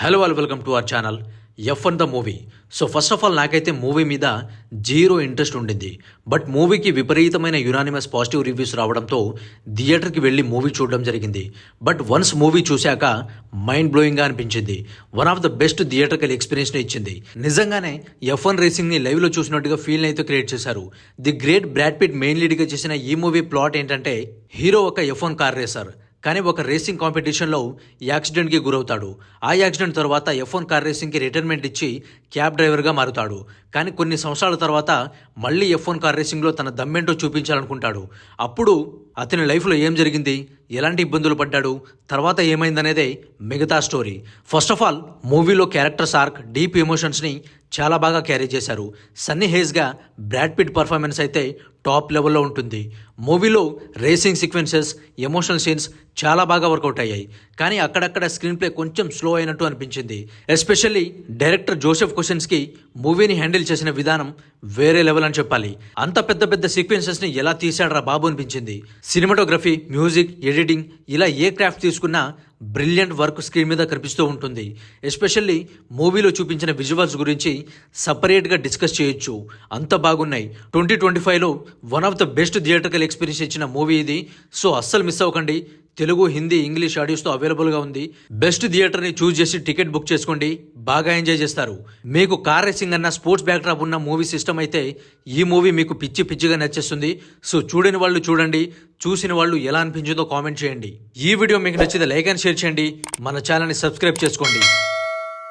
Hello all welcome to our channel F1 the movie. So first of all నాకైతే movie మీద zero interest ఉండింది. But మూవీకి విపరీతమైన unanimous positive reviews రావడంతో థియేటర్కి వెళ్ళి మూవీ చూడడం జరిగింది. బట్ వన్స్ మూవీ చూశాక మైండ్ బ్లోయింగ్గా అనిపించింది. One of the best theatrical ఎక్స్పీరియన్స్ని ఇచ్చింది. నిజంగానే F1 రేసింగ్ని లైవ్లో చూసినట్టుగా ఫీల్ అయితే క్రియేట్ చేశారు. The great Brad Pitt main లీడ్గా చేసిన ఈ మూవీ ప్లాట్ ఏంటంటే, హీరో ఒక F1 కార్ రేసర్, కానీ ఒక రేసింగ్ కాంపిటీషన్లో యాక్సిడెంట్కి గురవుతాడు. ఆ యాక్సిడెంట్ తర్వాత F1 కార్ రేసింగ్కి రిటైర్మెంట్ ఇచ్చి క్యాబ్ డ్రైవర్గా మారుతాడు. కానీ కొన్ని సంవత్సరాల తర్వాత మళ్ళీ F1 కార్ రేసింగ్లో తన దమ్మేంటో చూపించాలనుకుంటాడు. అప్పుడు అతని లైఫ్లో ఏం జరిగింది, ఎలాంటి ఇబ్బందులు పడ్డాడు, తర్వాత ఏమైందనేదే మిగతా స్టోరీ. ఫస్ట్ ఆఫ్ ఆల్ మూవీలో క్యారెక్టర్స్ ఆర్క్, డీప్ ఎమోషన్స్ని చాలా బాగా క్యారీ చేశారు. సన్నీ హేజ్గా బ్రాడ్ పిట్ పర్ఫార్మెన్స్ అయితే టాప్ లెవెల్లో ఉంటుంది. మూవీలో రేసింగ్ సీక్వెన్సెస్, ఎమోషనల్ సీన్స్ చాలా బాగా వర్కౌట్ అయ్యాయి. కానీ అక్కడక్కడ స్క్రీన్ ప్లే కొంచెం స్లో అయినట్టు అనిపించింది. ఎస్పెషల్లీ డైరెక్టర్ జోసెఫ్ కొషన్స్కి మూవీని హ్యాండిల్ చేసిన విధానం వేరే లెవెల్ అని చెప్పాలి. అంత పెద్ద పెద్ద సీక్వెన్సెస్ని ఎలా తీశాడరా బాబు అనిపించింది. సినిమాటోగ్రఫీ, మ్యూజిక్, ఎడిటింగ్ ఇలా ఏ క్రాఫ్ట్ తీసుకున్నా బ్రిలియంట్ వర్క్ స్క్రీన్ మీద కనిపిస్తూ ఉంటుంది. ఎస్పెషల్లీ మూవీలో చూపించిన విజువల్స్ గురించి సపరేట్గా డిస్కస్ చేయొచ్చు, అంత బాగున్నాయి. 2025లో one of the best theatrical experience ఇచ్చిన మూవీ ఇది. సో అస్సలు మిస్ అవ్వకండి. తెలుగు, హిందీ, ఇంగ్లీష్ ఆడియోస్తో అవైలబుల్గా ఉంది. బెస్ట్ థియేటర్ని చూస్ చేసి టికెట్ బుక్ చేసుకోండి, బాగా ఎంజాయ్ చేస్తారు. మీకు కార్ రేసింగ్ అన్న స్పోర్ట్స్ బ్యాక్డ్రాప్ ఉన్న మూవీ సిస్టమ్ అయితే ఈ మూవీ మీకు పిచ్చి పిచ్చిగా నచ్చేస్తుంది. సో చూడని వాళ్ళు చూడండి, చూసిన వాళ్ళు ఎలా అనిపించిందో కామెంట్ చేయండి. ఈ వీడియో మీకు నచ్చితే లైక్ అండ్ షేర్ చేయండి, మన ఛానల్ని సబ్స్క్రైబ్ చేసుకోండి.